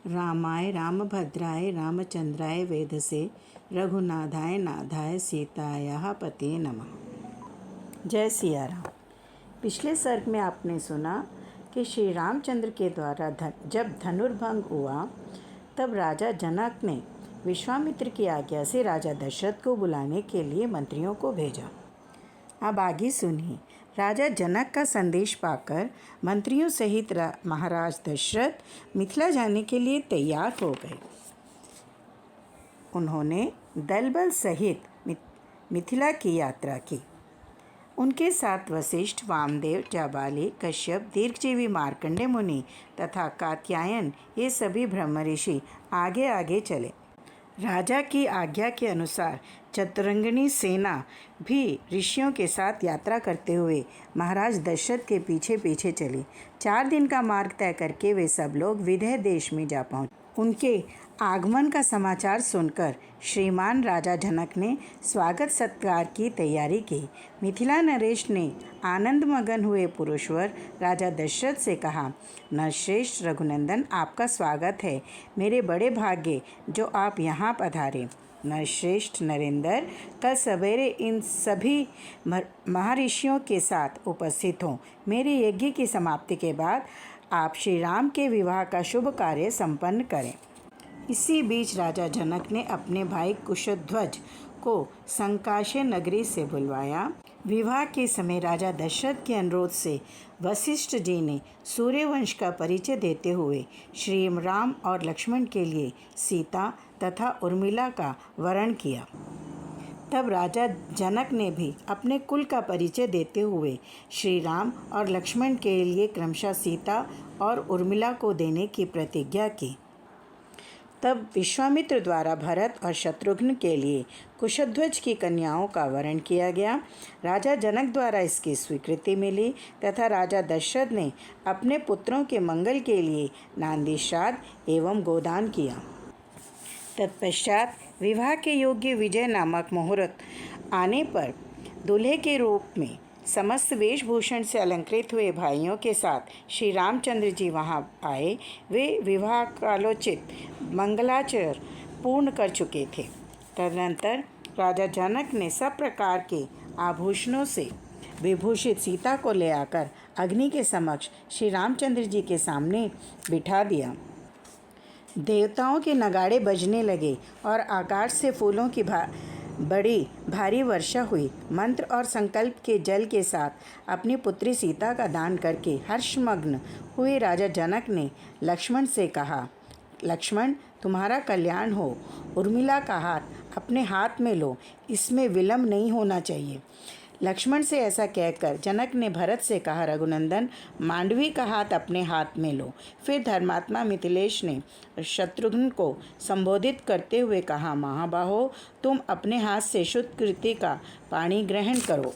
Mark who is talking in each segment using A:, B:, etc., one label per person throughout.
A: रामाय रामभद्राय रामचंद्राय वेधसे रघुनाथाय नाथाय सीतायाः पते नमः। जय सिया राम। पिछले सर्ग में आपने सुना कि श्री रामचंद्र के द्वारा जब धनुर्भंग हुआ तब राजा जनक ने विश्वामित्र की आज्ञा से राजा दशरथ को बुलाने के लिए मंत्रियों को भेजा। अब आगे सुनिए। राजा जनक का संदेश पाकर मंत्रियों सहित महाराज दशरथ मिथिला जाने के लिए तैयार हो गए। उन्होंने दल बल सहित मिथिला की यात्रा की। उनके साथ वशिष्ठ, वामदेव, जाबाली, कश्यप, दीर्घजीवी मार्कंडेय मुनि तथा कात्यायन ये सभी ब्रह्म ऋषि आगे आगे चले। राजा की आज्ञा के अनुसार चतुरंगिणी सेना भी ऋषियों के साथ यात्रा करते हुए महाराज दशरथ के पीछे पीछे चली। 4 दिन का मार्ग तय करके वे सब लोग विदेह देश में जा पहुँचे। उनके आगमन का समाचार सुनकर श्रीमान राजा जनक ने स्वागत सत्कार की तैयारी की। मिथिला नरेश ने आनंद मगन हुए पुरुषवर राजा दशरथ से कहा, नरश्रेष्ठ रघुनंदन, आपका स्वागत है। मेरे बड़े भाग्य जो आप यहाँ पधारे। नरश्रेष्ठ नरेंद्र, कल सवेरे इन सभी महर्षियों के साथ उपस्थित हों। मेरे यज्ञ की समाप्ति के बाद आप श्री राम के विवाह का शुभ कार्य संपन्न करें। इसी बीच राजा जनक ने अपने भाई कुशध्वज को संकाशय नगरी से बुलवाया। विवाह के समय राजा दशरथ के अनुरोध से वशिष्ठ जी ने सूर्यवंश का परिचय देते हुए श्री राम और लक्ष्मण के लिए सीता तथा उर्मिला का वरण किया। तब राजा जनक ने भी अपने कुल का परिचय देते हुए श्री राम और लक्ष्मण के लिए क्रमशः सीता और उर्मिला को देने की प्रतिज्ञा की। तब विश्वामित्र द्वारा भरत और शत्रुघ्न के लिए कुशध्वज की कन्याओं का वरण किया गया। राजा जनक द्वारा इसकी स्वीकृति मिली तथा राजा दशरथ ने अपने पुत्रों के मंगल के लिए नांदी श्राद्ध एवं गोदान किया। तत्पश्चात विवाह के योग्य विजय नामक मुहूर्त आने पर दूल्हे के रूप में समस्त वेशभूषण से अलंकृत हुए भाइयों के साथ श्री रामचंद्र जी वहां आए। वे विवाह कालोचित मंगलाचरण पूर्ण कर चुके थे। तदनंतर राजा जनक ने सब प्रकार के आभूषणों से विभूषित सीता को ले आकर अग्नि के समक्ष श्री रामचंद्र जी के सामने बिठा दिया। देवताओं के नगाड़े बजने लगे और आकाश से फूलों की बड़ी भारी वर्षा हुई। मंत्र और संकल्प के जल के साथ अपनी पुत्री सीता का दान करके हर्षमग्न हुए राजा जनक ने लक्ष्मण से कहा, लक्ष्मण, तुम्हारा कल्याण हो। उर्मिला का हाथ अपने हाथ में लो, इसमें विलंब नहीं होना चाहिए। लक्ष्मण से ऐसा कहकर जनक ने भरत से कहा, रघुनंदन, मांडवी का हाथ अपने हाथ में लो। फिर धर्मात्मा मिथिलेश ने शत्रुघ्न को संबोधित करते हुए कहा, महाबाहो, तुम अपने हाथ से शुद्ध कृति का पानी ग्रहण करो।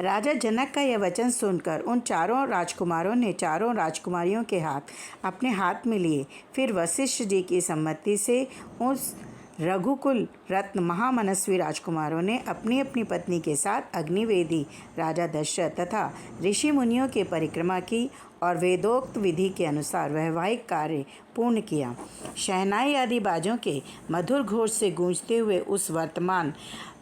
A: राजा जनक का यह वचन सुनकर उन चारों राजकुमारों ने चारों राजकुमारियों के हाथ अपने हाथ में लिए। फिर वशिष्ठ जी की सम्मति से उस रघुकुल रत्न महामनस्वी राजकुमारों ने अपनी अपनी पत्नी के साथ अग्निवेदी राजा दशरथ तथा ऋषि मुनियों की परिक्रमा की और वेदोक्त विधि के अनुसार वैवाहिक कार्य पूर्ण किया। शहनाई आदि बाजों के मधुर घोष से गूंजते हुए उस वर्तमान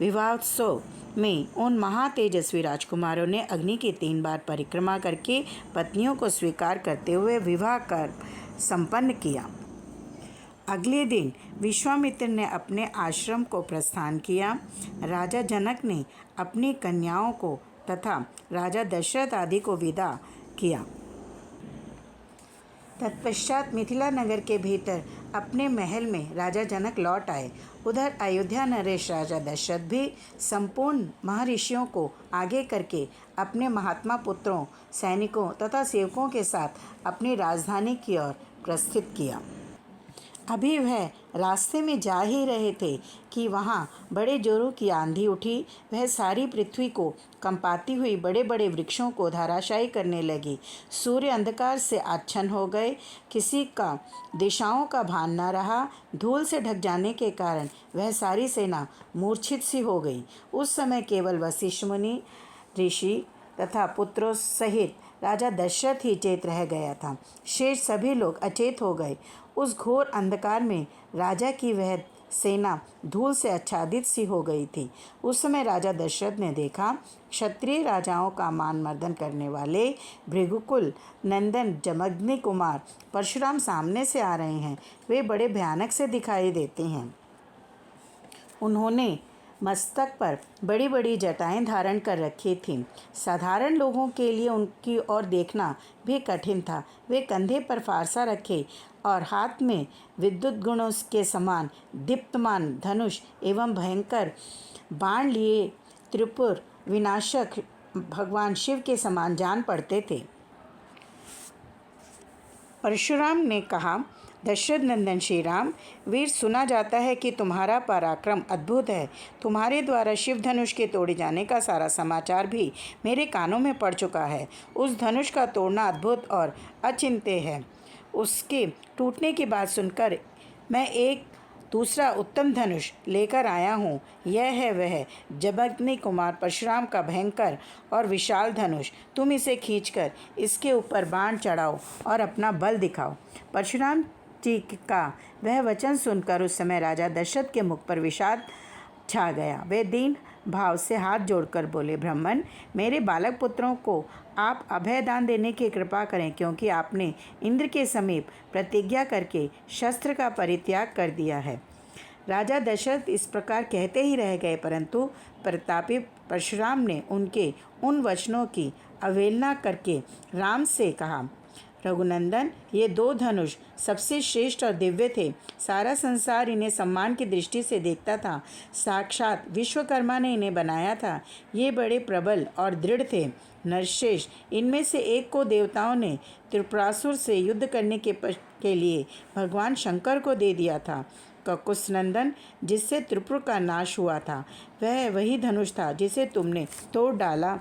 A: विवाहोत्सव में उन महातेजस्वी राजकुमारों ने अग्नि की 3 बार परिक्रमा करके पत्नियों को स्वीकार करते हुए विवाह कर संपन्न किया। अगले दिन विश्वामित्र ने अपने आश्रम को प्रस्थान किया। राजा जनक ने अपनी कन्याओं को तथा राजा दशरथ आदि को विदा किया। तत्पश्चात मिथिला नगर के भीतर अपने महल में राजा जनक लौट आए। उधर अयोध्या नरेश राजा दशरथ भी संपूर्ण महर्षियों को आगे करके अपने महात्मा पुत्रों, सैनिकों तथा सेवकों के साथ अपनी राजधानी की ओर प्रस्थित किया। अभी वह रास्ते में जा ही रहे थे कि वहाँ बड़े जोरों की आंधी उठी। वह सारी पृथ्वी को कंपाती हुई बड़े बड़े वृक्षों को धराशायी करने लगी। सूर्य अंधकार से आच्छन्न हो गए। किसी का दिशाओं का भान न रहा। धूल से ढक जाने के कारण वह सारी सेना मूर्छित सी हो गई। उस समय केवल वशिष्ठ मुनि, ऋषि तथा पुत्रों सहित राजा दशरथ ही चेत रह गया था। शेष सभी लोग अचेत हो गए। उस घोर अंधकार में राजा की वह सेना धूल से आच्छादित सी हो गई थी। उस समय राजा दशरथ ने देखा, क्षत्रिय राजाओं का मान मर्दन करने वाले भृगुकुल नंदन जमदग्नि कुमार परशुराम सामने से आ रहे हैं। वे बड़े भयानक से दिखाई देते हैं। उन्होंने मस्तक पर बड़ी बड़ी जटाएं धारण कर रखी थीं। साधारण लोगों के लिए उनकी ओर देखना भी कठिन था। वे कंधे पर फारसा रखे और हाथ में विद्युत गुणों के समान दीप्तमान धनुष एवं भयंकर बाण लिए त्रिपुर विनाशक भगवान शिव के समान जान पड़ते थे। परशुराम ने कहा, दशरथ नंदन श्री राम, वीर, सुना जाता है कि तुम्हारा पराक्रम अद्भुत है। तुम्हारे द्वारा शिव धनुष के तोड़े जाने का सारा समाचार भी मेरे कानों में पड़ चुका है। उस धनुष का तोड़ना अद्भुत और अचिंत्य है। उसके टूटने की बात सुनकर मैं एक दूसरा उत्तम धनुष लेकर आया हूँ। यह है वह जमदग्नि कुमार परशुराम का भयंकर और विशाल धनुष। तुम इसे खींचकर इसके ऊपर बाण चढ़ाओ और अपना बल दिखाओ। परशुराम जी का वह वचन सुनकर उस समय राजा दशरथ के मुख पर विषाद छा गया। वे दीन भाव से हाथ जोड़कर बोले, ब्राह्मण, मेरे बालक पुत्रों को आप अभयदान देने की कृपा करें, क्योंकि आपने इंद्र के समीप प्रतिज्ञा करके शस्त्र का परित्याग कर दिया है। राजा दशरथ इस प्रकार कहते ही रह गए, परंतु प्रतापी परशुराम ने उनके उन वचनों की अवहेलना करके राम से कहा, रघुनंदन, ये दो धनुष सबसे श्रेष्ठ और दिव्य थे। सारा संसार इन्हें सम्मान की दृष्टि से देखता था। साक्षात विश्वकर्मा ने इन्हें बनाया था। ये बड़े प्रबल और दृढ़ थे। नरशेष, इनमें से एक को देवताओं ने त्रिपुरासुर से युद्ध करने के लिए भगवान शंकर को दे दिया था। ककुसनंदन, जिससे त्रिपुर का नाश हुआ था, वह वही धनुष था जिसे तुमने तोड़ डाला,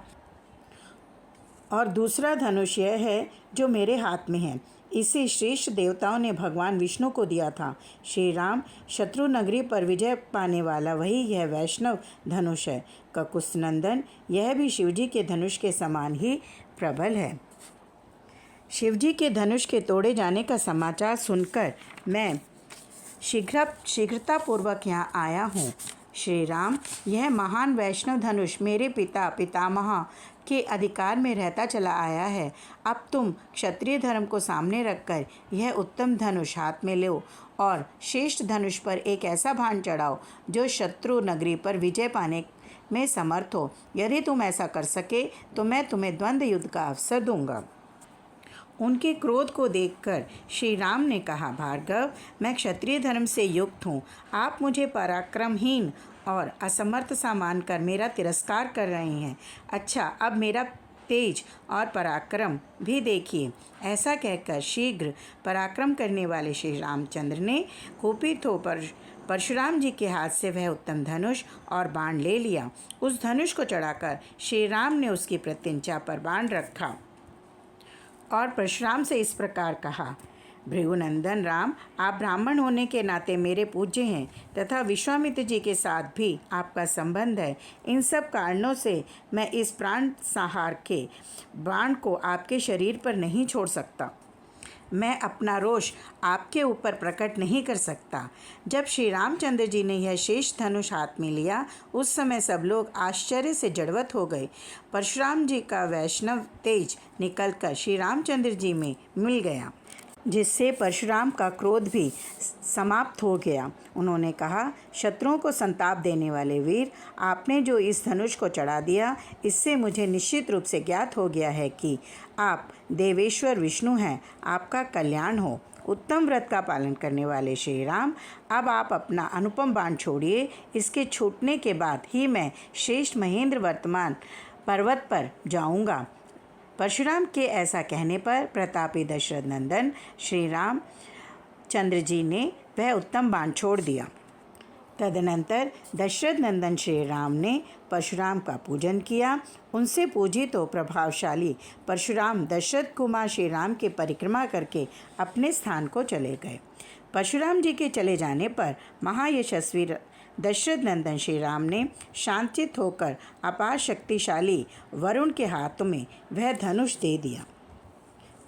A: और दूसरा धनुष यह है जो मेरे हाथ में है। इसे श्रेष्ठ देवताओं ने भगवान विष्णु को दिया था। श्री राम, शत्रु नगरी पर विजय पाने वाला वही यह वैष्णव धनुष है। ककुसनंदन, यह भी शिवजी के धनुष के समान ही प्रबल है। शिवजी के धनुष के तोड़े जाने का समाचार सुनकर मैं शीघ्रतापूर्वक यहाँ आया हूँ। श्री राम, यह महान वैष्णव धनुष मेरे पिता पितामह के अधिकार में रहता चला आया है। अब तुम क्षत्रिय धर्म को सामने रखकर यह उत्तम धनुष हाथ में लो और श्रेष्ठ धनुष पर एक ऐसा बाण चढ़ाओ जो शत्रु नगरी पर विजय पाने में समर्थ हो। यदि तुम ऐसा कर सके तो मैं तुम्हें द्वंद्व युद्ध का अवसर दूंगा। उनके क्रोध को देखकर श्री राम ने कहा, भार्गव, मैं क्षत्रिय धर्म से युक्त हूँ। आप मुझे पराक्रमहीन और असमर्थ सा मानकर मेरा तिरस्कार कर रहे हैं। अच्छा, अब मेरा तेज और पराक्रम भी देखिए। ऐसा कहकर शीघ्र पराक्रम करने वाले श्री रामचंद्र ने कुपित होकर परशुराम जी के हाथ से वह उत्तम धनुष और बाण ले लिया। उस धनुष को चढ़ाकर श्री राम ने उसकी प्रत्यंचा पर बाण रखा और परशुराम से इस प्रकार कहा, भृगुनंदन राम, आप ब्राह्मण होने के नाते मेरे पूज्य हैं तथा विश्वामित्र जी के साथ भी आपका संबंध है। इन सब कारणों से मैं इस प्राण संहार के बाण को आपके शरीर पर नहीं छोड़ सकता। मैं अपना रोष आपके ऊपर प्रकट नहीं कर सकता। जब श्री रामचंद्र जी ने यह शेष धनुष हाथ में लिया, उस समय सब लोग आश्चर्य से जड़वत हो गए। परशुराम जी का वैष्णव तेज निकलकर श्री रामचंद्र जी में मिल गया, जिससे परशुराम का क्रोध भी समाप्त हो गया। उन्होंने कहा, शत्रुओं को संताप देने वाले वीर, आपने जो इस धनुष को चढ़ा दिया, इससे मुझे निश्चित रूप से ज्ञात हो गया है कि आप देवेश्वर विष्णु हैं। आपका कल्याण हो। उत्तम व्रत का पालन करने वाले श्री राम, अब आप अपना अनुपम बाण छोड़िए। इसके छूटने के बाद ही मैं श्रेष्ठ महेंद्र वर्तमान पर्वत पर जाऊंगा। परशुराम के ऐसा कहने पर प्रतापी दशरथ नंदन श्री राम चंद्र जी ने वह उत्तम बाण छोड़ दिया। तदनंतर दशरथ नंदन श्री राम ने परशुराम का पूजन किया। उनसे पूजित तो प्रभावशाली परशुराम दशरथ कुमार श्री राम की परिक्रमा करके अपने स्थान को चले गए। परशुराम जी के चले जाने पर महायशस्वी दशरथ नंदन श्री राम ने शांतित होकर अपार शक्तिशाली वरुण के हाथों में वह धनुष दे दिया।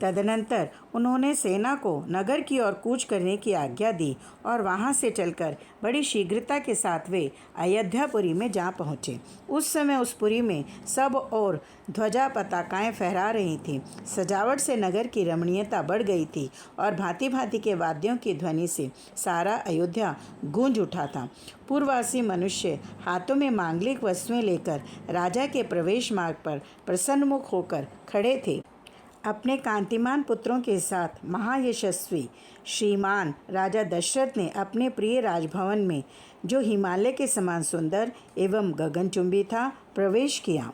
A: तदनंतर उन्होंने सेना को नगर की ओर कूच करने की आज्ञा दी और वहां से चलकर बड़ी शीघ्रता के साथ वे अयोध्यापुरी में जा पहुँचे। उस समय उस पुरी में सब ओर ध्वजा पताकाएं फहरा रही थीं। सजावट से नगर की रमणीयता बढ़ गई थी और भांति भांति के वाद्यों की ध्वनि से सारा अयोध्या गूंज उठा था। पूर्ववासी मनुष्य हाथों में मांगलिक वस्तुएं लेकर राजा के प्रवेश मार्ग पर प्रसन्नमुख होकर खड़े थे। अपने कांतिमान पुत्रों के साथ महायशस्वी श्रीमान राजा दशरथ ने अपने प्रिय राजभवन में, जो हिमालय के समान सुंदर एवं गगनचुंबी था, प्रवेश किया।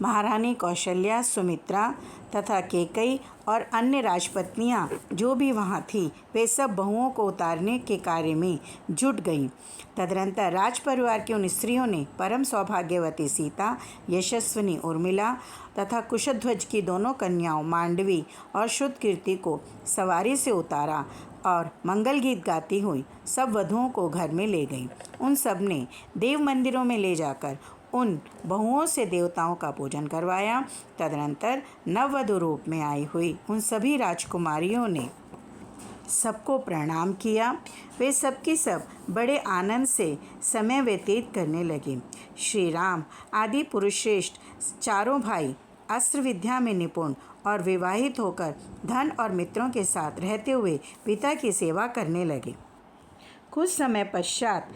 A: महारानी कौशल्या, सुमित्रा तथा केकई और अन्य राजपत्नियां जो भी वहां थीं, वे सब बहुओं को उतारने के कार्य में जुट गईं। तदनंतर राजपरिवार की उन स्त्रियों ने परम सौभाग्यवती सीता, यशस्विनी उर्मिला तथा कुशध्वज की दोनों कन्याओं मांडवी और शुद्धकीर्ति को सवारी से उतारा और मंगल गीत गाती हुई सब वधुओं को घर में ले गईं। उन सब ने देव मंदिरों में ले जाकर उन बहुओं से देवताओं का पूजन करवाया। तदनंतर नववधु रूप में आई हुई उन सभी राजकुमारियों ने सबको प्रणाम किया। वे सबकी सब बड़े आनंद से समय व्यतीत करने लगे। श्री राम आदि पुरुषश्रेष्ठ चारों भाई अस्त्र विद्या में निपुण और विवाहित होकर धन और मित्रों के साथ रहते हुए पिता की सेवा करने लगे। कुछ समय पश्चात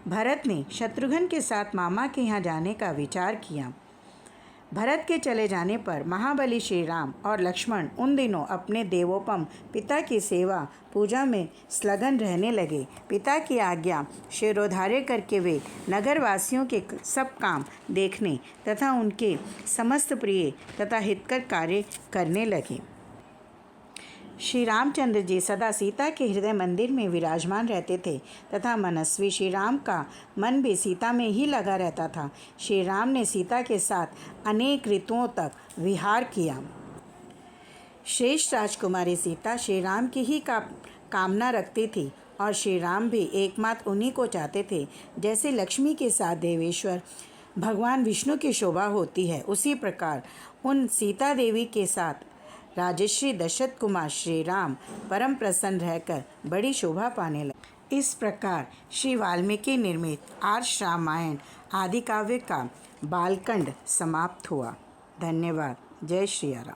A: भरत ने शत्रुघ्न के साथ मामा के यहाँ जाने का विचार किया। भरत के चले जाने पर महाबली श्री राम और लक्ष्मण उन दिनों अपने देवोपम पिता की सेवा पूजा में संलग्न रहने लगे। पिता की आज्ञा शिरोधार्य करके वे नगरवासियों के सब काम देखने तथा उनके समस्त प्रिय तथा हितकर कार्य करने लगे। श्री रामचंद्र जी सदा सीता के हृदय मंदिर में विराजमान रहते थे तथा मनस्वी श्री राम का मन भी सीता में ही लगा रहता था। श्री राम ने सीता के साथ अनेक ऋतुओं तक विहार किया। श्रेष्ठ राजकुमारी सीता श्री राम की ही कामना रखती थी और श्री राम भी एकमात्र उन्हीं को चाहते थे। जैसे लक्ष्मी के साथ देवेश्वर भगवान विष्णु की शोभा होती है, उसी प्रकार उन सीता देवी के साथ राजश्री दशरथ कुमार श्री राम परम प्रसन्न रहकर बड़ी शोभा पाने लगे। इस प्रकार श्री वाल्मीकि निर्मित आर्ष रामायण आदि काव्य का बालखंड समाप्त हुआ। धन्यवाद। जय श्री राम।